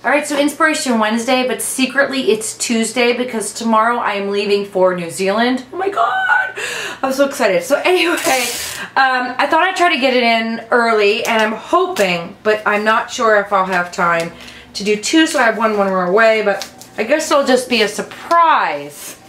Alright, so Inspiration Wednesday, but secretly it's Tuesday because tomorrow I am leaving for New Zealand. Oh my god! I'm so excited. So anyway, I thought I'd try to get it in early, and I'm hoping, but I'm not sure if I'll have time to do two, so I have one when we're away, but I guess it'll just be a surprise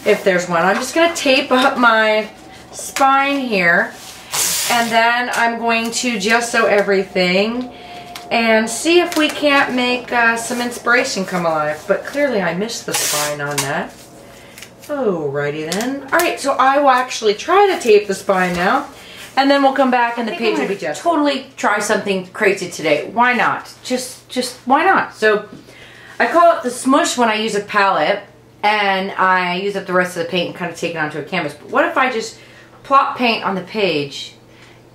if there's one. I'm just going to tape up my spine here, and then I'm going to gesso everything and see if we can't make some inspiration come alive. But clearly I missed the spine on that. Alrighty then. Alright, so I will actually try to tape the spine now, and then we'll come back and the page will be just. Totally try something crazy today. Why not? Just why not? So I call it the smush when I use a palette, and I use up the rest of the paint and kind of take it onto a canvas. But what if I just plop paint on the page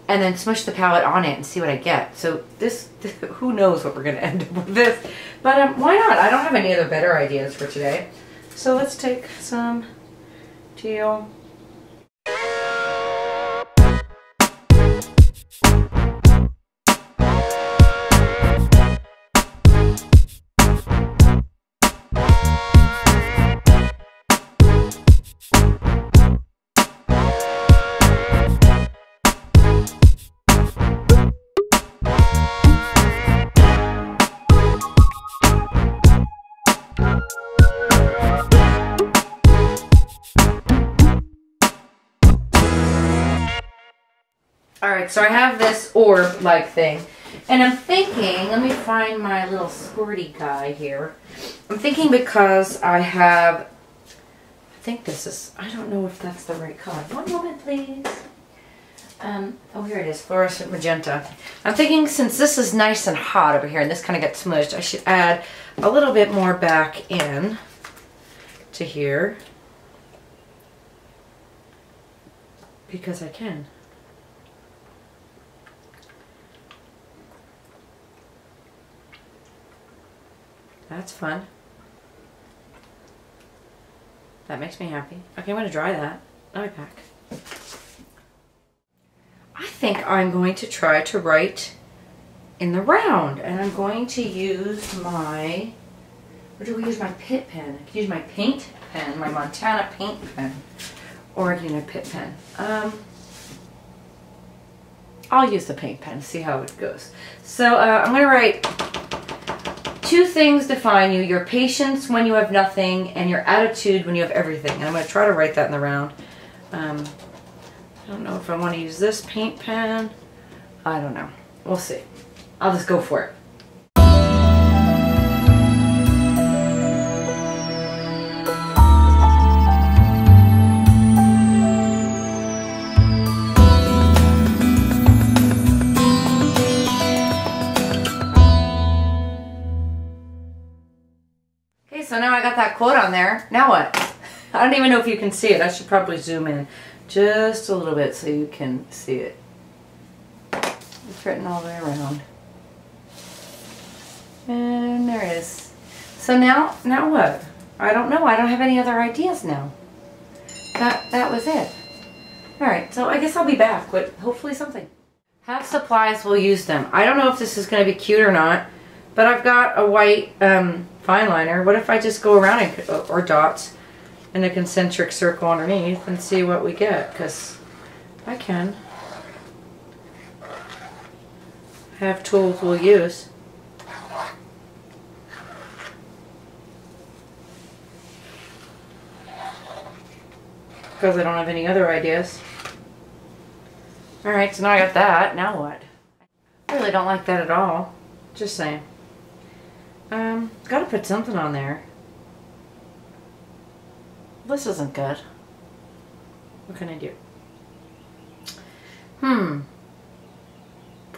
and then smush the palette on it and see what I get? So this who knows what we're going to end up with this. But why not? I don't have any other better ideas for today. So let's take some teal. Alright, so I have this orb-like thing, and I'm thinking, let me find my little squirty guy here. I'm thinking because I have, I think this is, I don't know if that's the right color. One moment, please. Oh, here it is, fluorescent magenta. I'm thinking since this is nice and hot over here, and this kind of got smudged, I should add a little bit more back in to here. Because I can. That's fun. That makes me happy. Okay, I'm going to dry that. I'll be back. I think I'm going to try to write in the round. And I'm going to use my... Or do we use my Pitt pen? I can use my paint pen, my Montana paint pen. Or I can use my Pitt pen. I'll use the paint pen, see how it goes. So I'm going to write... Two things define you: your patience when you have nothing, and your attitude when you have everything. And I'm going to try to write that in the round. I don't know if I want to use this paint pen. I don't know. We'll see. I'll just go for it. So now I got that quote on there. Now what? I don't even know if you can see it. I should probably zoom in just a little bit so you can see it. It's written all the way around. And there it is. So now what? I don't know. I don't have any other ideas now. That was it. Alright, so I guess I'll be back with hopefully something. Have supplies, we'll use them. I don't know if this is going to be cute or not, but I've got a white fine liner. What if I just go around and, or dots in a concentric circle underneath and see what we get? Because I can. Have tools we'll use. Because I don't have any other ideas. Alright, so now I got that. Now what? I really don't like that at all. Just saying. Gotta put something on there. This isn't good. What can I do?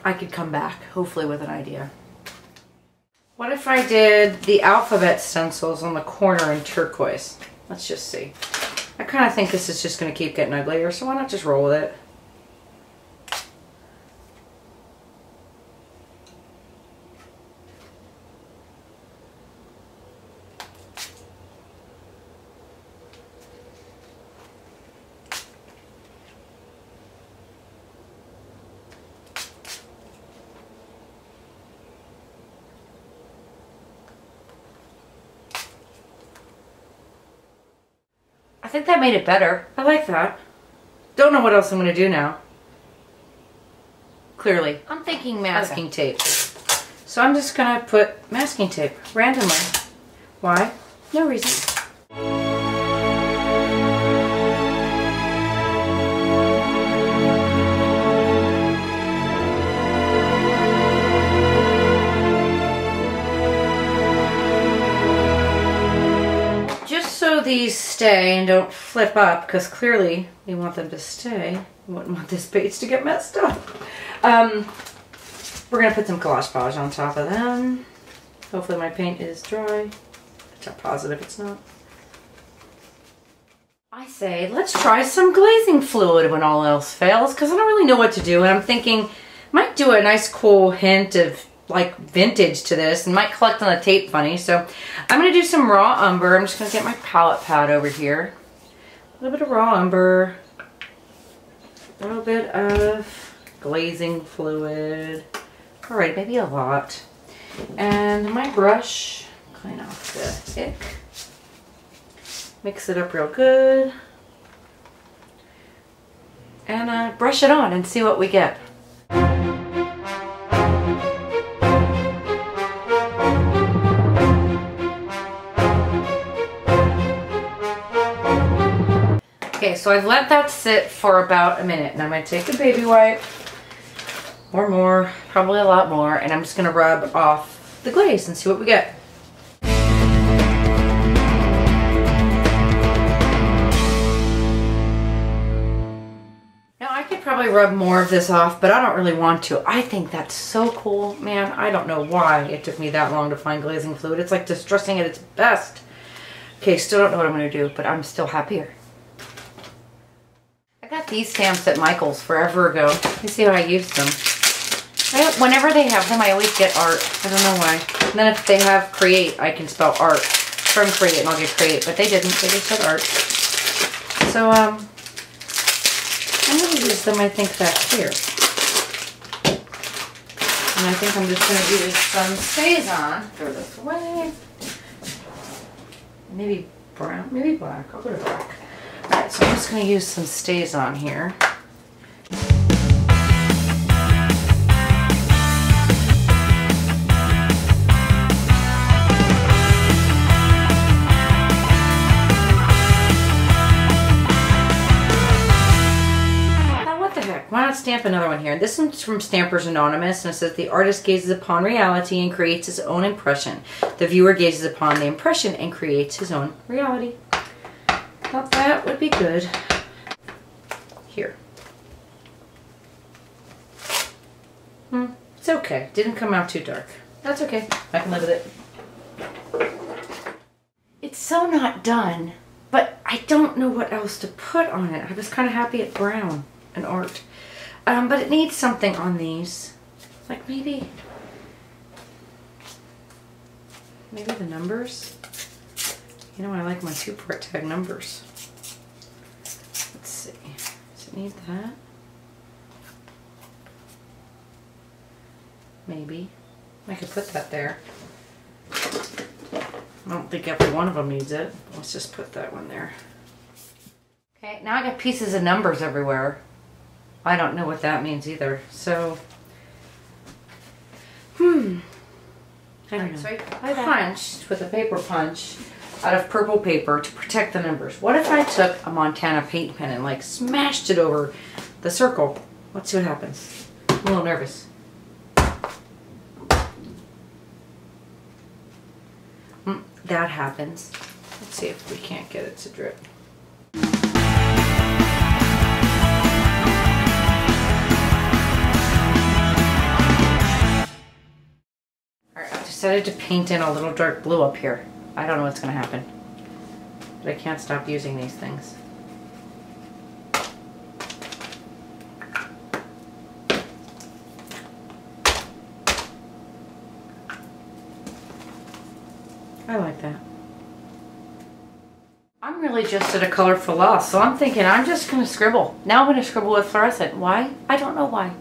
I could come back, hopefully with an idea. What if I did the alphabet stencils on the corner in turquoise? Let's just see. I kind of think this is just going to keep getting uglier, so why not just roll with it? I think that made it better. I like that. Don't know what else I'm going to do now. Clearly. I'm thinking masking tape. So I'm just going to put masking tape randomly. Why? No reason. Just so these stay and don't flip up, because clearly we want them to stay. We wouldn't want this page to get messed up. We're going to put some Collage Polish on top of them. Hopefully my paint is dry. I'm positive it's not. I say, let's try some glazing fluid when all else fails, because I don't really know what to do. And I'm thinking, might do a nice cool hint of like vintage to this and might collect on the tape funny. So I'm going to do some raw umber. I'm just going to get my palette pad over here. A little bit of raw umber. A little bit of glazing fluid. Alright, maybe a lot. And my brush, clean off the ick. Mix it up real good. And brush it on and see what we get. Okay, so I've let that sit for about a minute. And I'm going to take a baby wipe. Or more, probably a lot more, and I'm just going to rub off the glaze and see what we get. Now I could probably rub more of this off, but I don't really want to. I think that's so cool, man. I don't know why it took me that long to find glazing fluid. It's like distressing at its best. Okay, still don't know what I'm going to do, but I'm still happier. I got these stamps at Michael's forever ago. Let me see how I used them. Whenever they have them, I always get art. I don't know why. And then if they have create, I can spell art from create and I'll get create. But they didn't. They just said art. So, I'm going to use them, I think, back here. And I think I'm just going to use some StazOn. Throw this away. Maybe brown, maybe black. I'll go to black. Alright, so I'm just going to use some StazOn here. Why not stamp another one here? This one's from Stampers Anonymous, and it says, the artist gazes upon reality and creates his own impression. The viewer gazes upon the impression and creates his own reality. Thought that would be good. Here. It's okay. Didn't come out too dark. That's okay. I can live with it. It's so not done, but I don't know what else to put on it. I was kind of happy at brown and art. But it needs something on these. Like maybe the numbers. You know, I like my 2-part tag numbers. Let's see. Does it need that? Maybe. I could put that there. I don't think every one of them needs it. Let's just put that one there. Okay, now I got pieces of numbers everywhere. I don't know what that means either. So, I don't know. So I punched with a paper punch out of purple paper to protect the numbers. What if I took a Montana paint pen and like smashed it over the circle? Let's see what happens. I'm a little nervous. That happens. Let's see if we can't get it to drip. Decided to paint in a little dark blue up here. I don't know what's going to happen, but I can't stop using these things. I like that. I'm really just at a colorful loss, so I'm thinking I'm just going to scribble. Now I'm going to scribble with fluorescent. Why? I don't know why.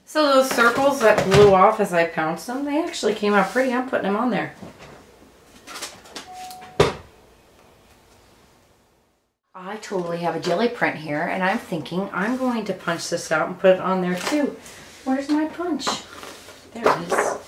So So those circles that blew off as I pounced them, they actually came out pretty. I'm putting them on there. I totally have a jelly print here, and I'm thinking I'm going to punch this out and put it on there too. Where's my punch? There it is.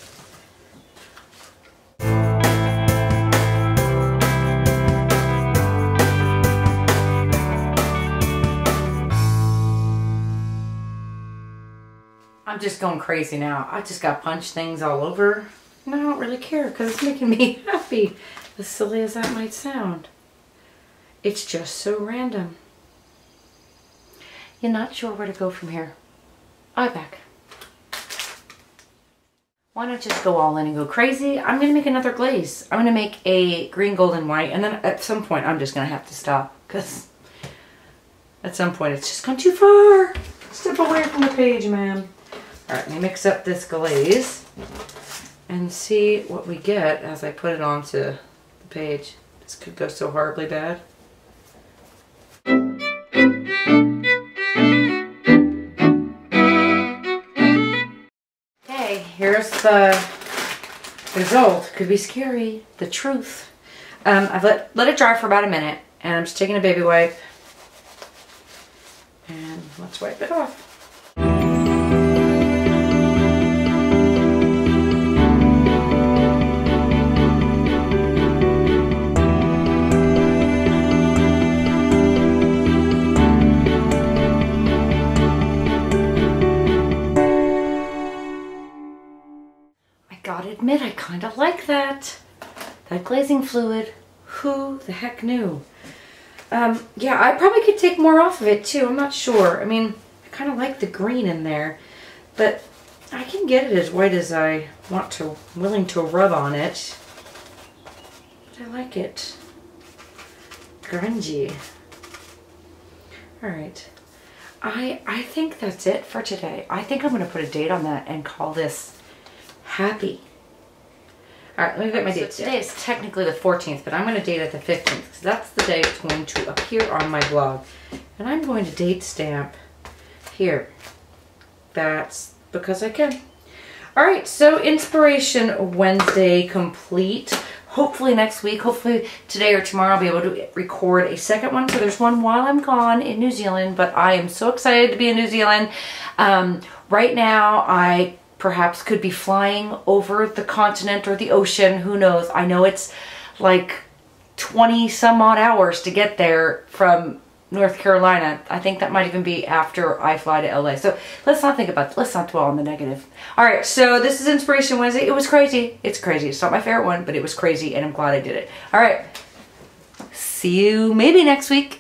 I'm just going crazy now. I just got punch things all over, and I don't really care because it's making me happy, as silly as that might sound. It's just so random. You're not sure where to go from here. I'll be back. Why not just go all in and go crazy? I'm going to make another glaze. I'm going to make a green, gold, and white, and then at some point I'm just going to have to stop because at some point it's just gone too far. Step away from the page, man. Alright, let me mix up this glaze and see what we get as I put it onto the page. This could go so horribly bad. Okay, here's the result. Could be scary. The truth. I've let it dry for about a minute, and I'm just taking a baby wipe and let's wipe it off. Gotta admit, I kind of like that. That glazing fluid. Who the heck knew? Yeah, I probably could take more off of it too. I'm not sure. I mean, I kind of like the green in there, but I can get it as white as I want to, willing to rub on it. But I like it. Grungy. Alright. I think that's it for today. I think I'm going to put a date on that and call this happy. Alright, let me get my date. So today is technically the 14th, but I'm going to date it the 15th because that's the day it's going to appear on my blog. And I'm going to date stamp here. That's because I can. Alright, so Inspiration Wednesday complete. Hopefully next week, hopefully today or tomorrow, I'll be able to record a second one. So there's one while I'm gone in New Zealand, but I am so excited to be in New Zealand. Right now, I perhaps could be flying over the continent or the ocean. Who knows? I know it's like 20 some odd hours to get there from North Carolina. I think that might even be after I fly to LA. So let's not think about it. Let's not dwell on the negative. All right, so this is Inspiration Wednesday. It was crazy. It's crazy. It's not my favorite one, but it was crazy, and I'm glad I did it. All right. See you maybe next week.